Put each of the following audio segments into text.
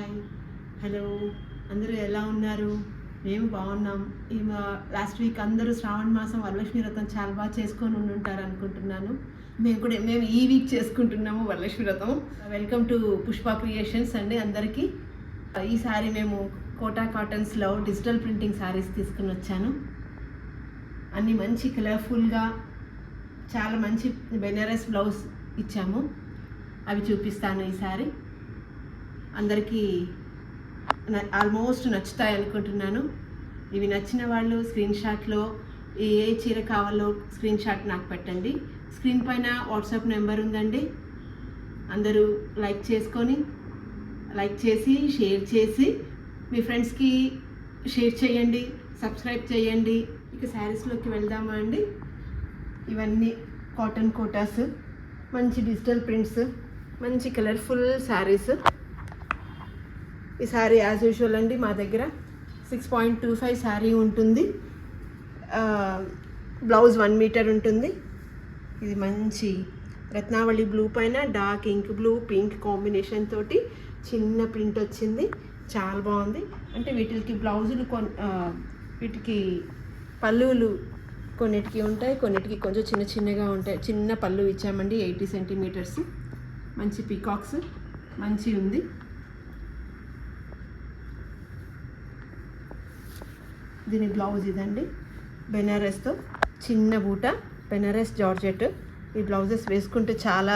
Hi hello అందరూ ఎలా ఉన్నారు? మేము బాగున్నాం. లాస్ట్ వీక్ అందరూ శ్రావణ మాసం వరలక్ష్మి వ్రతం చాలా బాగా చేసుకొని ఉంటారు అనుకుంటున్నాను. మేము ఈ వీక్ చేసుకుంటున్నాము వరలక్ష్మి వ్రతం. వెల్కమ్ టు పుష్ప క్రియేషన్స్ అండి అందరికీ. ఈసారి మేము కోటా కాటన్స్లో డిజిటల్ ప్రింటింగ్ శారీస్ తీసుకుని వచ్చాను. అన్నీ మంచి కలర్ఫుల్గా చాలా మంచి బెనారస్ బ్లౌజ్ ఇచ్చాము. అవి చూపిస్తాను ఈసారి. అందరికీ ఆల్మోస్ట్ నచ్చుతాయి అనుకుంటున్నాను. ఇవి నచ్చిన వాళ్ళు స్క్రీన్ షాట్లో ఏ చీర కావాలో స్క్రీన్ షాట్ నాకు పెట్టండి. స్క్రీన్ పైన వాట్సాప్ నెంబర్ ఉందండి. అందరూ లైక్ చేసి షేర్ చేసి మీ ఫ్రెండ్స్కి షేర్ చేయండి, సబ్స్క్రైబ్ చేయండి. ఇక శారీస్లోకి వెళ్దామా అండి. ఇవన్నీ కాటన్ కోటాస్, మంచి డిజిటల్ ప్రింట్స్, మంచి కలర్ఫుల్ శారీస్. ఈ శారీ యాజ్ యూజువల్ అండి మా దగ్గర 6.25 శారీ ఉంటుంది. బ్లౌజ్ 1 మీటర్ ఉంటుంది. ఇది మంచి రత్నావళి బ్లూ పైన dark ink blue pink combination తోటి చిన్న ప్రింట్ వచ్చింది. చాలా బాగుంది. అంటే వీటికి బ్లౌజులు వీటికి పళ్ళులు కొన్నిటికి ఉంటాయి, కొన్నిటికి కొంచెం చిన్నగా ఉంటాయి. చిన్న పళ్ళు ఇచ్చామండి, 80 సెంటీమీటర్స్. మంచి పీకాక్స్ మంచి ఉంది. దీని బ్లౌజ్ ఇదండి, బెనారస్తో చిన్న బూట, బెనారస్ జార్జెట్. ఈ బ్లౌజెస్ వేసుకుంటే చాలా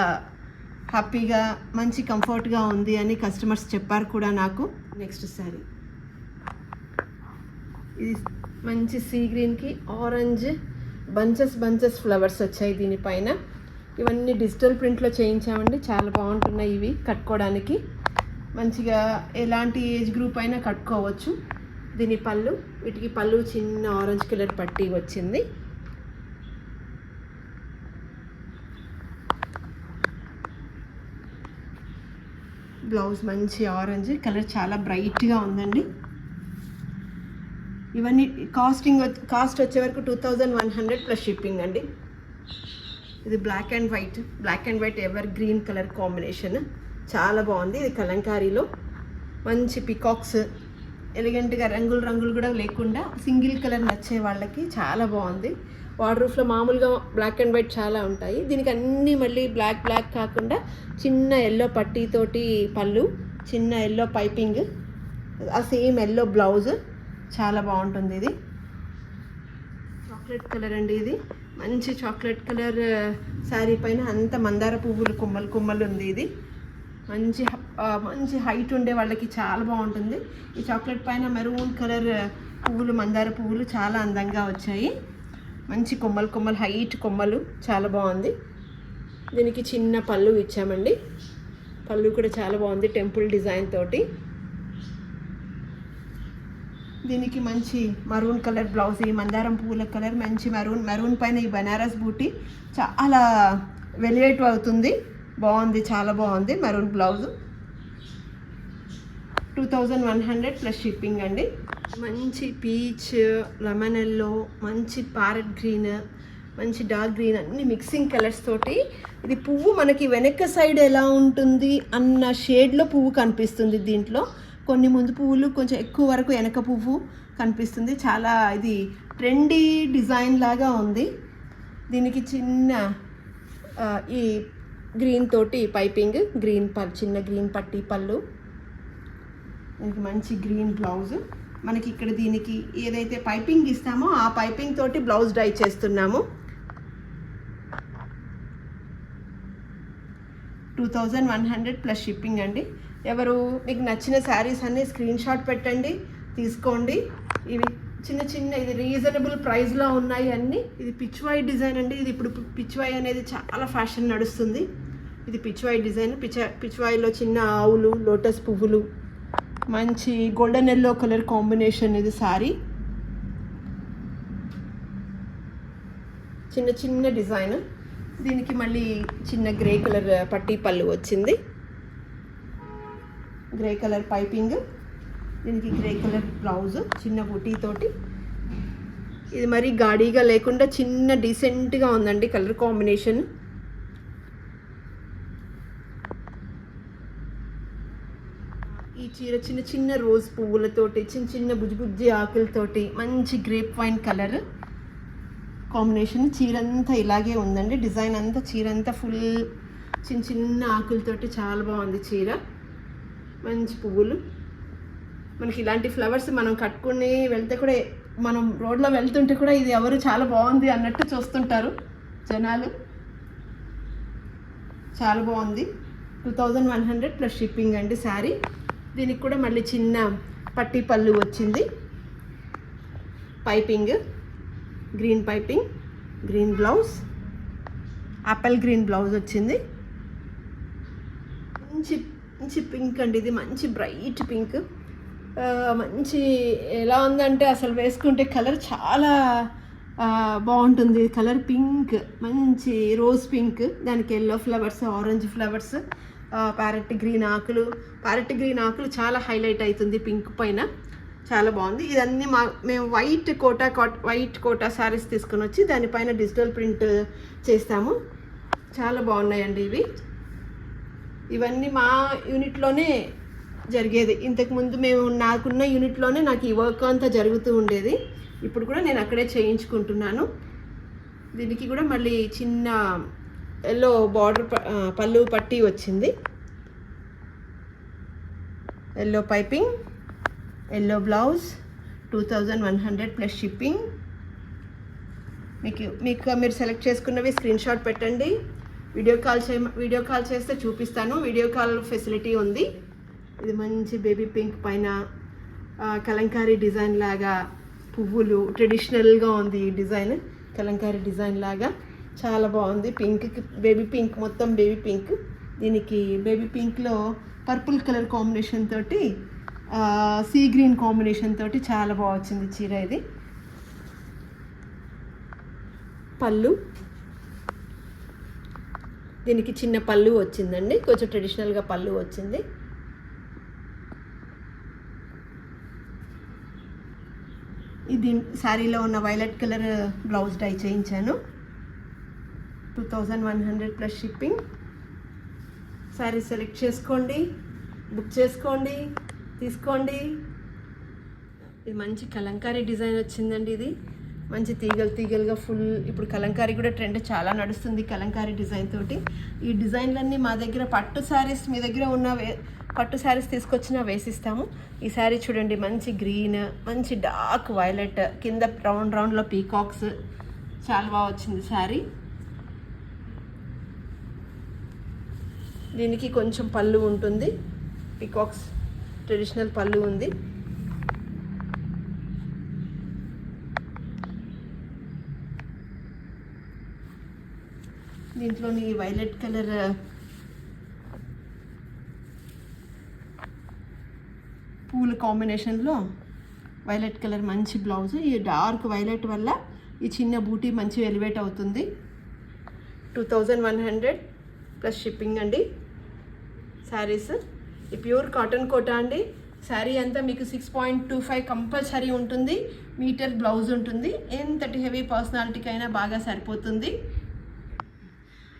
హ్యాపీగా మంచి కంఫర్ట్గా ఉంది అని కస్టమర్స్ చెప్పారు కూడా నాకు. నెక్స్ట్ శారీ ఇది మంచి సీ గ్రీన్కి ఆరెంజ్ బంచెస్ ఫ్లవర్స్ వచ్చాయి దీనిపైన. ఇవన్నీ డిజిటల్ ప్రింట్లో చేయించామండి. చాలా బాగుంటున్నాయి ఇవి కట్టుకోవడానికి. మంచిగా ఎలాంటి ఏజ్ గ్రూప్ అయినా కట్టుకోవచ్చు. దీని పళ్ళు, వీటికి పళ్ళు చిన్న ఆరెంజ్ కలర్ పట్టీ వచ్చింది. బ్లౌజ్ మంచి ఆరెంజ్ కలర్, చాలా బ్రైట్గా ఉందండి. ఇవన్నీ కాస్ట్ వచ్చే వరకు 2100 ప్లస్ షిప్పింగ్ అండి. ఇది black and white evergreen colour combination చాలా బాగుంది. ఇది కలంకారీలో మంచి పికాక్స్, ఎలిగెంట్గా రంగులు కూడా లేకుండా సింగిల్ కలర్ నచ్చే వాళ్ళకి చాలా బాగుంది. వార్డ్రూఫ్లో మామూలుగా బ్లాక్ అండ్ వైట్ చాలా ఉంటాయి. దీనికి అన్నీ మళ్ళీ బ్లాక్ కాకుండా చిన్న ఎల్లో పట్టీతోటి పళ్ళు, చిన్న ఎల్లో పైపింగ్, ఆ సేమ్ ఎల్లో బ్లౌజ్ చాలా బాగుంటుంది. ఇది చాక్లెట్ కలర్ అండి. ఇది మంచి చాక్లెట్ కలర్ శారీ పైన అంత మందార పువ్వులు కొమ్మలు ఉంది. ఇది మంచి హైట్ ఉండే వాళ్ళకి చాలా బాగుంటుంది. ఈ చాక్లెట్ పైన మెరూన్ కలర్ పువ్వులు, మందార పువ్వులు చాలా అందంగా వచ్చాయి. మంచి కొమ్మలు హైట్ కొమ్మలు చాలా బాగుంది. దీనికి చిన్న పళ్ళు ఇచ్చామండి. పళ్ళు కూడా చాలా బాగుంది, టెంపుల్ డిజైన్ తోటి. దీనికి మంచి మరూన్ కలర్ బ్లౌజ్, ఈ మందారం పువ్వుల కలర్ మంచి మెరూన్ పైన ఈ బనారస్ బూటీ చాలా వెలివేట్ అవుతుంది. బాగుంది, చాలా బాగుంది. మెరూన్ బ్లౌజ్ 2100 ప్లస్ షిప్పింగ్ అండి. మంచి పీచ్, లెమన్ ఎల్లో, మంచి ప్యారెట్ గ్రీన్, మంచి డార్క్ గ్రీన్, అన్ని మిక్సింగ్ కలర్స్ తోటి. ఇది పువ్వు మనకి వెనక సైడ్ ఎలా ఉంటుంది అన్న షేడ్లో పువ్వు కనిపిస్తుంది. దీంట్లో కొన్ని ముందు పువ్వులు, కొంచెం ఎక్కువ వరకు వెనక పువ్వు కనిపిస్తుంది. చాలా ఇది ట్రెండీ డిజైన్ లాగా ఉంది. దీనికి చిన్న ఈ గ్రీన్ తోటి పైపింగ్, చిన్న గ్రీన్ పట్టీ పళ్ళు, దీనికి మంచి గ్రీన్ బ్లౌజ్. మనకి ఇక్కడ దీనికి ఏదైతే పైపింగ్ ఇస్తామో ఆ పైపింగ్ తోటి బ్లౌజ్ డై చేస్తున్నాము. 2100 ప్లస్ షిప్పింగ్ అండి. ఎవరు మీకు నచ్చిన శారీస్ అన్నీ స్క్రీన్ షాట్ పెట్టండి, తీసుకోండి. ఇవి చిన్న ఇది రీజనబుల్ ప్రైస్లో ఉన్నాయి అన్నీ. ఇది పిచ్వాయ్ డిజైన్ అండి. ఇది ఇప్పుడు పిచ్వాయ్ అనేది చాలా ఫ్యాషన్ నడుస్తుంది. ఇది పిచ్వాయ్ డిజైన్. పిచ్వాయ్లో చిన్న ఆవులు, లోటస్ పువ్వులు, మంచి గోల్డెన్ ఎల్లో కలర్ కాంబినేషన్. ఇది శారీ చిన్న డిజైన్. దీనికి మళ్ళీ చిన్న గ్రే కలర్ పట్టీ పళ్ళు వచ్చింది, గ్రే కలర్ పైపింగ్. దీనికి గ్రే కలర్ బ్లౌజ్ చిన్న బుటీతోటి. ఇది మరీ గాడీగా లేకుండా చిన్న డీసెంట్గా ఉందండి కలర్ కాంబినేషన్. ఈ చీర చిన్న చిన్న రోజ్ పువ్వులతోటి, చిన్న చిన్న బుజ్జి ఆకులతోటి, మంచి గ్రేప్ వైన్ కలర్ కాంబినేషన్. చీర అంతా ఇలాగే ఉందండి, డిజైన్ అంతా చీర అంతా ఫుల్ చిన్న చిన్న ఆకులతోటి చాలా బాగుంది చీర. మంచి పువ్వులు, మనకి ఇలాంటి ఫ్లవర్స్ మనం కట్టుకుని వెళ్తే కూడా, మనం రోడ్లో వెళ్తుంటే కూడా ఇది ఎవరు చాలా బాగుంది అన్నట్టు చూస్తుంటారు జనాలు. చాలా బాగుంది. 2100 ప్లస్ షిప్పింగ్ అండి శారీ. దీనికి కూడా మళ్ళీ చిన్న పట్టీ పళ్ళు వచ్చింది. Piping, green piping, green blouse, Apple green blouse వచ్చింది. మంచి మంచి పింక్ అండి, ఇది మంచి బ్రైట్ పింక్. మంచి ఎలా ఉందంటే అసలు వేసుకుంటే కలర్ చాలా బాగుంటుంది. కలర్ పింక్, మంచి రోజ్ పింక్, దానికి yellow flowers, orange flowers, parrot green ఆకులు చాలా హైలైట్ అవుతుంది పింక్ పైన. చాలా బాగుంది. ఇదన్నీ మేము వైట్ కోటా శారీస్ తీసుకొని వచ్చి దానిపైన డిజిటల్ ప్రింట్ చేస్తాము. చాలా బాగున్నాయండి ఇవన్నీ మా యూనిట్లోనే జరిగేది. ఇంతకుముందు నాకున్న యూనిట్లోనే నాకు ఈ వర్క్ అంతా జరుగుతూ ఉండేది. ఇప్పుడు కూడా నేను అక్కడే చేయించుకుంటున్నాను. దీనికి కూడా మళ్ళీ చిన్న ఎల్లో బార్డర్ పళ్ళు పట్టీ వచ్చింది. Yellow piping, yellow blouse, 2100 plus shipping. మీరు సెలెక్ట్ చేసుకున్నవి స్క్రీన్ షాట్ పెట్టండి. వీడియో కాల్ చేస్తే చూపిస్తాను. వీడియో కాల్ ఫెసిలిటీ ఉంది. ఇది మంచి బేబీ పింక్ పైన కలంకారీ డిజైన్ లాగా పువ్వులు, ట్రెడిషనల్గా ఉంది ఈ డిజైన్. కలంకారీ డిజైన్ లాగా చాలా బాగుంది. పింక్కి బేబీ పింక్, మొత్తం బేబీ పింక్. దీనికి బేబీ పింక్లో పర్పుల్ కలర్ కాంబినేషన్ తోటి, సీ గ్రీన్ కాంబినేషన్ తోటి చాలా బాగా వచ్చింది చీర. ఇది పళ్ళు, దీనికి చిన్న పళ్ళు వచ్చిందండి, కొంచెం ట్రెడిషనల్గా పళ్ళు వచ్చింది. ఇది శారీలో ఉన్న వైలెట్ కలర్ బ్లౌజ్ డై చేయించాను. 2100 ప్లస్ షిప్పింగ్. శారీ సెలెక్ట్ చేసుకోండి, బుక్ చేసుకోండి, తీసుకోండి. ఇది మంచి కలంకారీ డిజైన్ వచ్చిందండి. ఇది మంచి తీగలుగా ఫుల్. ఇప్పుడు కలంకారీ కూడా ట్రెండ్ చాలా నడుస్తుంది కలంకారీ డిజైన్ తోటి. ఈ డిజైన్లన్నీ మా దగ్గర పట్టు శారీస్, మీ దగ్గర ఉన్న పట్టు శారీస్ తీసుకొచ్చినా వేసిస్తాము. ఈ శారీ చూడండి, మంచి గ్రీన్, మంచి డార్క్ వైలెట్, కింద రౌండ్లో పీకాక్స్, చాలా బాగా వచ్చింది శారీ. దీనికి కొంచెం పళ్ళు ఉంటుంది, పీకాక్స్ ట్రెడిషనల్ పళ్ళు ఉంది. దీంట్లోని వైలెట్ కలర్ పూల కాంబినేషన్లో వైలెట్ కలర్ మంచి బ్లౌజ్. ఈ డార్క్ వైలెట్ వల్ల ఈ చిన్న బూటీ మంచి ఎలివేట్ అవుతుంది. 2100 ప్లస్ షిప్పింగ్ అండి శారీస్. ఈ ప్యూర్ కాటన్ కోటా అండి. శారీ అంతా మీకు 6.25 కంపల్సరీ ఉంటుంది. మీటర్ బ్లౌజ్ ఉంటుంది. ఎంతటి హెవీ పర్సనాలిటీకి అయినా బాగా సరిపోతుంది.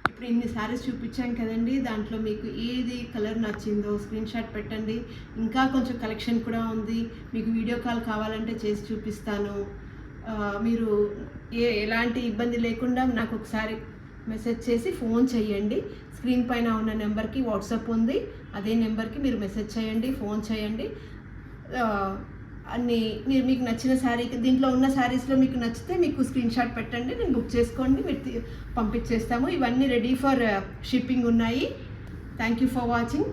ఇప్పుడు ఇన్ని శారీస్ చూపించాం కదండి, దాంట్లో మీకు ఏది కలర్ నచ్చిందో స్క్రీన్ షాట్ పెట్టండి. ఇంకా కొంచెం కలెక్షన్ కూడా ఉంది. మీకు వీడియో కాల్ కావాలంటే చేసి చూపిస్తాను. మీరు ఎలాంటి ఇబ్బంది లేకుండా నాకు ఒకసారి మెసేజ్ చేసి ఫోన్ చేయండి. స్క్రీన్ పైన ఉన్న నెంబర్కి వాట్సాప్ ఉంది, అదే నెంబర్కి మీరు మెసేజ్ చేయండి, ఫోన్ చేయండి. అన్నీ మీకు నచ్చిన శారీ, దీంట్లో ఉన్న శారీస్లో మీకు నచ్చితే మీకు స్క్రీన్ షాట్ పెట్టండి, నేను బుక్ చేసుకోండి, మీరు పంపించేస్తాము. ఇవన్నీ రెడీ ఫర్ షిప్పింగ్ ఉన్నాయి. Thank you for watching.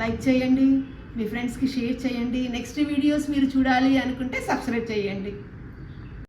Like చేయండి, మీ ఫ్రెండ్స్కి షేర్ చేయండి. నెక్స్ట్ వీడియోస్ మీరు చూడాలి అనుకుంటే సబ్స్క్రైబ్ చేయండి.